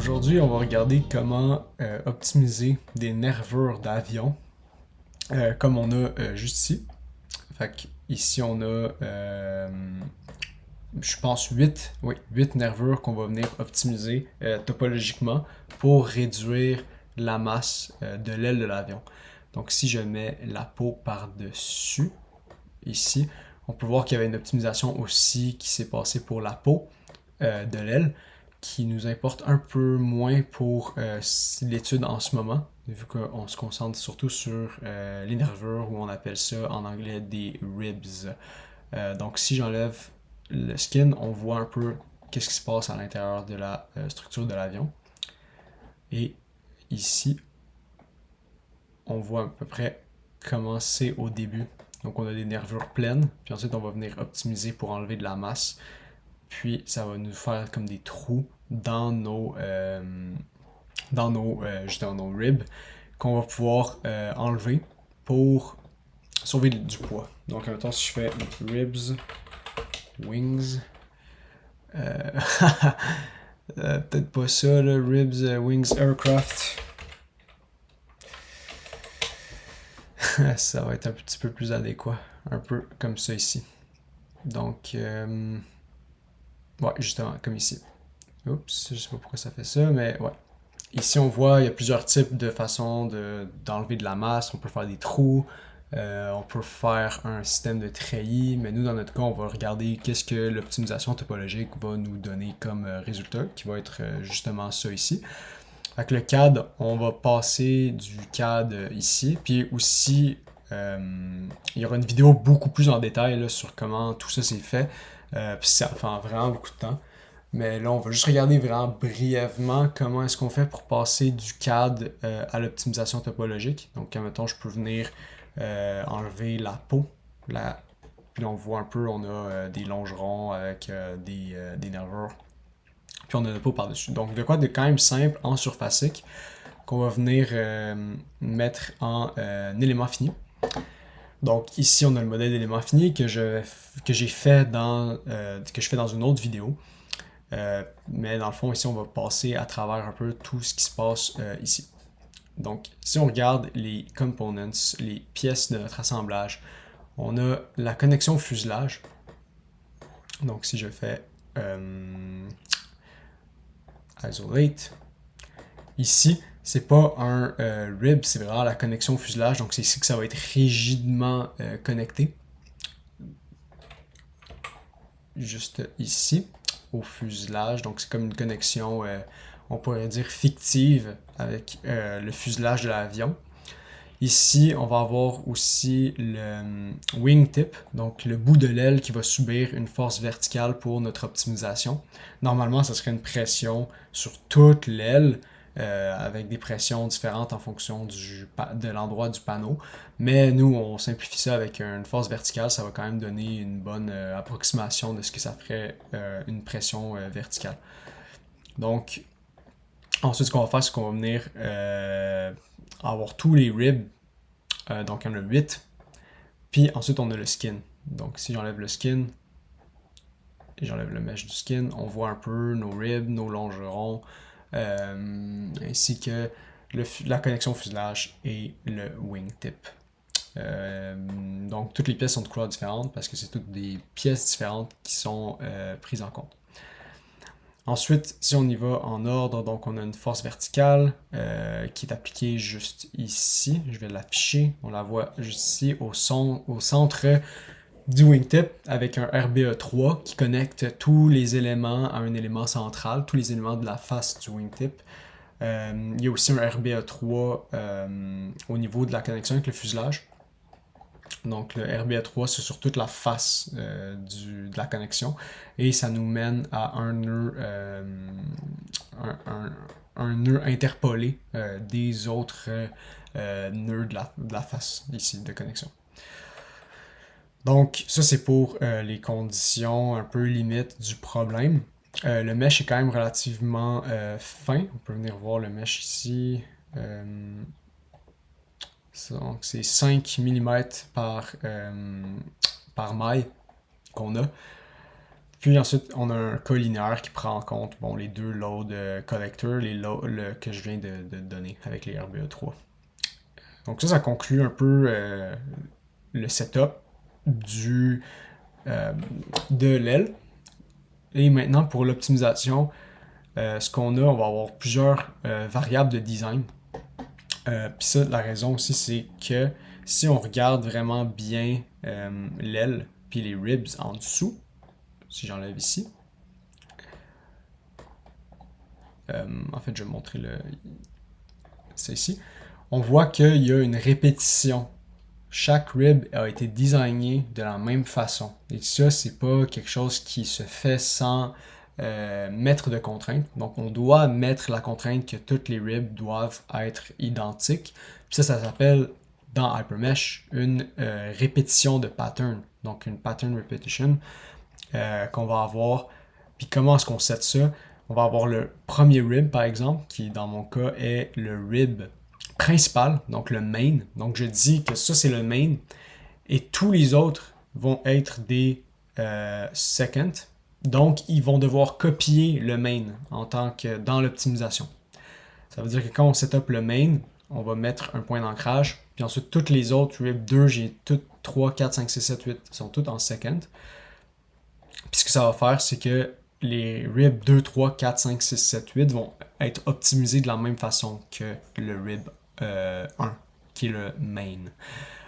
Aujourd'hui, on va regarder comment optimiser des nervures d'avion comme on a juste ici. Fait que ici, on a, je pense, 8 nervures qu'on va venir optimiser topologiquement pour réduire la masse de l'aile de l'avion. Donc, si je mets la peau par-dessus, ici, on peut voir qu'il y avait une optimisation aussi qui s'est passée pour la peau de l'aile, qui nous importe un peu moins pour l'étude en ce moment, vu qu'on se concentre surtout sur les nervures, ou on appelle ça en anglais des ribs. Donc si j'enlève le skin, on voit un peu qu'est-ce qui se passe à l'intérieur de la structure de l'avion. Et ici, on voit à peu près comment c'est au début. Donc on a des nervures pleines, puis ensuite on va venir optimiser pour enlever de la masse. Puis ça va nous faire comme des trous dans nos ribs qu'on va pouvoir enlever pour sauver du poids. Donc maintenant si je fais ribs, wings, euh, peut-être pas ça là, ribs, wings, aircraft. Ça va être un petit peu plus adéquat, un peu comme ça ici. Donc, ouais, justement, comme ici. Oups, je sais pas pourquoi ça fait ça, mais ouais. Ici, on voit, il y a plusieurs types de façons d'enlever de la masse. On peut faire des trous, on peut faire un système de treillis, mais nous, dans notre cas, on va regarder qu'est-ce que l'optimisation topologique va nous donner comme résultat, qui va être justement ça ici. Avec le CAD, on va passer du CAD ici, puis aussi, il y aura une vidéo beaucoup plus en détail là, sur comment tout ça s'est fait, puis ça prend vraiment beaucoup de temps. Mais là, on va juste regarder vraiment brièvement comment est-ce qu'on fait pour passer du CAD à l'optimisation topologique. Donc, mettons, je peux venir enlever la peau. Puis là, on voit un peu, on a des longerons avec des nervures. Puis on a la peau par-dessus. Donc, de quoi de quand même simple en surfacique qu'on va venir mettre en élément fini. Donc ici, on a le modèle d'élément fini que j'ai fait que je fais dans une autre vidéo. Mais dans le fond, ici, on va passer à travers un peu tout ce qui se passe ici. Donc, si on regarde les components, les pièces de notre assemblage, on a la connexion au fuselage. Donc, si je fais isolate, ici, c'est pas un rib, c'est vraiment la connexion au fuselage. Donc, c'est ici que ça va être rigidement connecté. Juste ici, au fuselage. Donc, c'est comme une connexion, on pourrait dire, fictive avec le fuselage de l'avion. Ici, on va avoir aussi le wingtip, donc le bout de l'aile qui va subir une force verticale pour notre optimisation. Normalement, ça serait une pression sur toute l'aile, avec des pressions différentes en fonction de l'endroit du panneau. Mais nous, on simplifie ça avec une force verticale, ça va quand même donner une bonne approximation de ce que ça ferait une pression verticale. Donc, ensuite, ce qu'on va faire, c'est qu'on va venir avoir tous les ribs. Donc, il y en a 8. Puis ensuite, on a le skin. Donc, si j'enlève le skin et j'enlève le mesh du skin, on voit un peu nos ribs, nos longerons, ainsi que la connexion fuselage et le wingtip. Donc, toutes les pièces sont de couleurs différentes parce que c'est toutes des pièces différentes qui sont prises en compte. Ensuite, si on y va en ordre, donc on a une force verticale qui est appliquée juste ici. Je vais l'afficher. On la voit juste ici au centre du wingtip avec un RBE3 qui connecte tous les éléments à un élément central, tous les éléments de la face du wingtip. Il y a aussi un RBE3 au niveau de la connexion avec le fuselage. Donc le RBA3, c'est sur toute la face de la connexion et ça nous mène à un nœud, un nœud interpolé des autres nœuds de la face ici de connexion. Donc ça c'est pour les conditions un peu limites du problème. Le mesh est quand même relativement fin. On peut venir voir le mesh ici. Donc c'est 5 mm par maille qu'on a. Puis ensuite, on a un cas linéaire qui prend en compte les deux load collectors, que je viens de donner avec les RBE3. Donc ça conclut un peu le setup de l'aile. Et maintenant, pour l'optimisation, ce qu'on a, on va avoir plusieurs variables de design. Puis ça, la raison aussi, c'est que si on regarde vraiment bien l'aile puis les ribs en dessous, si j'enlève ici, en fait, je vais montrer ça ici, on voit qu'il y a une répétition. Chaque rib a été designé de la même façon. Et ça, c'est pas quelque chose qui se fait sans mettre de contraintes. Donc, on doit mettre la contrainte que toutes les ribs doivent être identiques. Puis ça s'appelle dans Hypermesh une répétition de pattern. Donc, une pattern repetition qu'on va avoir. Puis comment est-ce qu'on set ça? On va avoir le premier rib, par exemple, qui dans mon cas est le rib principal, donc le main. Donc je dis que ça c'est le main et tous les autres vont être des second. Donc ils vont devoir copier le main en tant que dans l'optimisation. Ça veut dire que quand on set up le main, on va mettre un point d'ancrage. Puis ensuite, toutes les autres rib 2, j'ai toutes 3, 4, 5, 6, 7, 8 sont toutes en second. Puis ce que ça va faire, c'est que les rib 2, 3, 4, 5, 6, 7, 8 vont être optimisés de la même façon que le rib 1, qui est le main.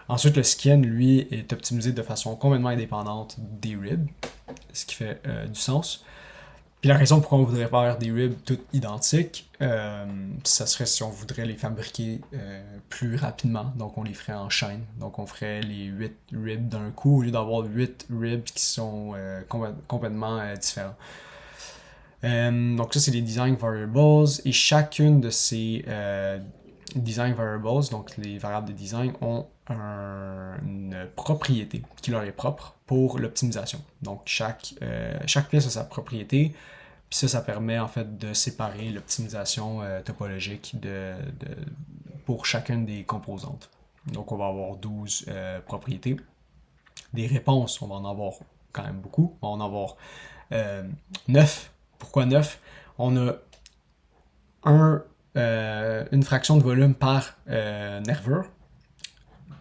Ensuite, le skin, lui, est optimisé de façon complètement indépendante des ribs, ce qui fait du sens. Puis la raison pourquoi on voudrait faire des ribs toutes identiques, ça serait si on voudrait les fabriquer plus rapidement. Donc on les ferait en chaîne. Donc on ferait les 8 ribs d'un coup au lieu d'avoir 8 ribs qui sont complètement différents. Donc ça c'est les design variables et chacune de ces design variables, donc les variables de design, ont une propriété qui leur est propre pour l'optimisation. Donc chaque pièce a sa propriété, puis ça permet en fait de séparer l'optimisation topologique pour chacune des composantes. Donc on va avoir 12 propriétés. Des réponses, on va en avoir quand même beaucoup. On va en avoir 9. Pourquoi 9? On a une fraction de volume par nervure.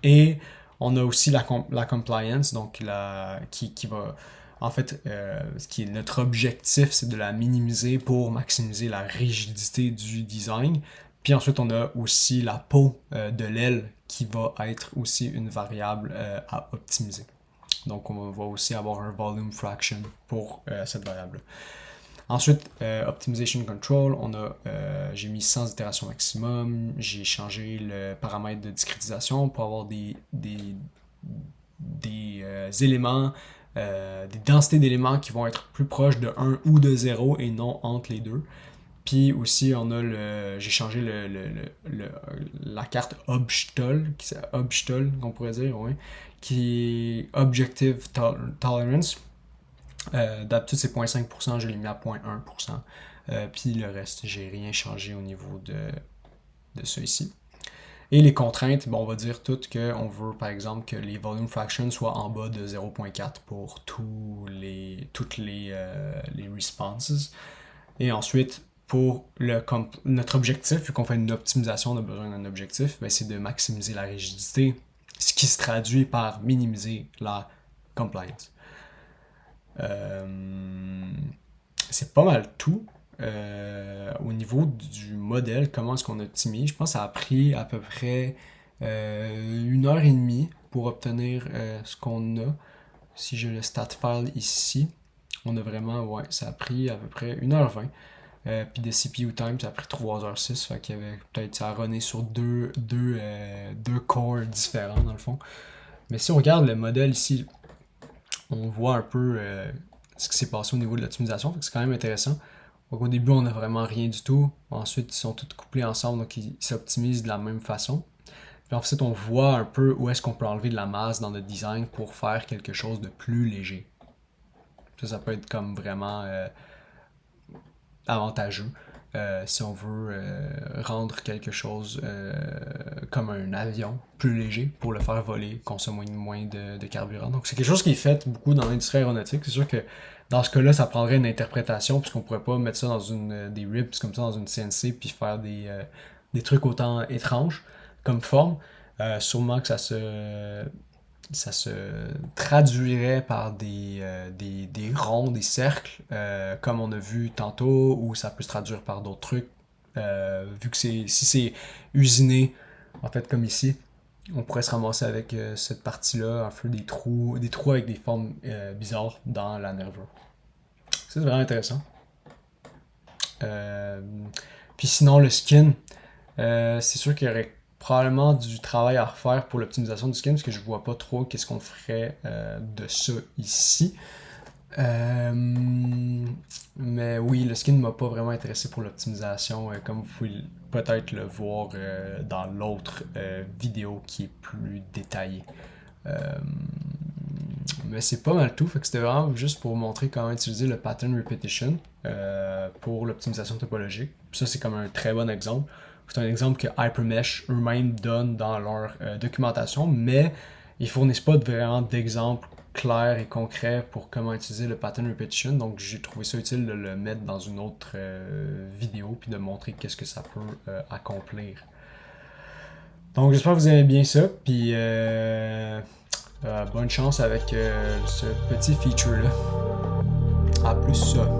Et on a aussi la compliance, donc qui va... En fait, ce qui est notre objectif, c'est de la minimiser pour maximiser la rigidité du design. Puis ensuite, on a aussi la peau de l'aile qui va être aussi une variable à optimiser. Donc, on va aussi avoir un volume fraction pour cette variable. Ensuite, Optimization Control, j'ai mis 100 itérations maximum, j'ai changé le paramètre de discrétisation pour avoir des éléments, des densités d'éléments qui vont être plus proches de 1 ou de 0 et non entre les deux. Puis aussi, j'ai changé la carte Obstol, qu'on pourrait dire, ouais, qui est Objective Tolerance. D'habitude c'est 0.5%, je l'ai mis à 0.1%. Puis le reste, j'ai rien changé au niveau de ça ici. Et les contraintes, on va dire toutes qu'on veut par exemple que les volume fractions soient en bas de 0.4 pour toutes les responses. Et ensuite, pour notre objectif, vu qu'on fait une optimisation, on a besoin d'un objectif, c'est de maximiser la rigidité, ce qui se traduit par minimiser la compliance. C'est pas mal tout. Au niveau du modèle, comment est-ce qu'on optimise? Je pense que ça a pris à peu près 1h30 pour obtenir ce qu'on a. Si j'ai le stat file ici, on a vraiment, ça a pris à peu près 1h20. Puis de CPU time, ça a pris 3h06. Fait qu'il y avait peut-être ça a runné sur deux cores différents dans le fond. Mais si on regarde le modèle ici, on voit un peu ce qui s'est passé au niveau de l'optimisation. C'est quand même intéressant. Donc au début, on n'a vraiment rien du tout. Ensuite, ils sont tous couplés ensemble, donc ils s'optimisent de la même façon. Puis ensuite, on voit un peu où est-ce qu'on peut enlever de la masse dans notre design pour faire quelque chose de plus léger. Ça peut être comme vraiment avantageux. Si on veut rendre quelque chose comme un avion plus léger pour le faire voler, consommer moins de carburant. Donc c'est quelque chose qui est fait beaucoup dans l'industrie aéronautique. C'est sûr que Dans ce cas-là, ça prendrait une interprétation, puisqu'on pourrait pas mettre ça dans des ribs comme ça dans une CNC, puis faire des trucs autant étranges comme forme. Sûrement que ça se traduirait par des ronds, des cercles, comme on a vu tantôt, ou ça peut se traduire par d'autres trucs. Vu que si c'est usiné, en fait, comme ici, on pourrait se ramasser avec cette partie-là, un peu des trous avec des formes bizarres dans la nervure. C'est vraiment intéressant. Euh, Puis sinon, le skin, c'est sûr qu'il y aurait probablement du travail à refaire pour l'optimisation du skin, parce que je vois pas trop qu'est-ce qu'on ferait de ça ici. Euh, mais oui, le skin ne m'a pas vraiment intéressé pour l'optimisation, comme vous pouvez peut-être le voir dans l'autre vidéo qui est plus détaillée. Euh, mais c'est pas mal tout, fait que c'était vraiment juste pour montrer comment utiliser le pattern repetition pour l'optimisation topologique. Puis ça, c'est comme un très bon exemple. C'est un exemple que Hypermesh eux-mêmes donnent dans leur documentation, mais ils fournissent pas vraiment d'exemples clairs et concrets pour comment utiliser le pattern repetition. Donc j'ai trouvé ça utile de le mettre dans une autre vidéo puis de montrer qu'est-ce que ça peut accomplir. Donc j'espère que vous aimez bien ça, puis bonne chance avec ce petit feature-là. À plus ça.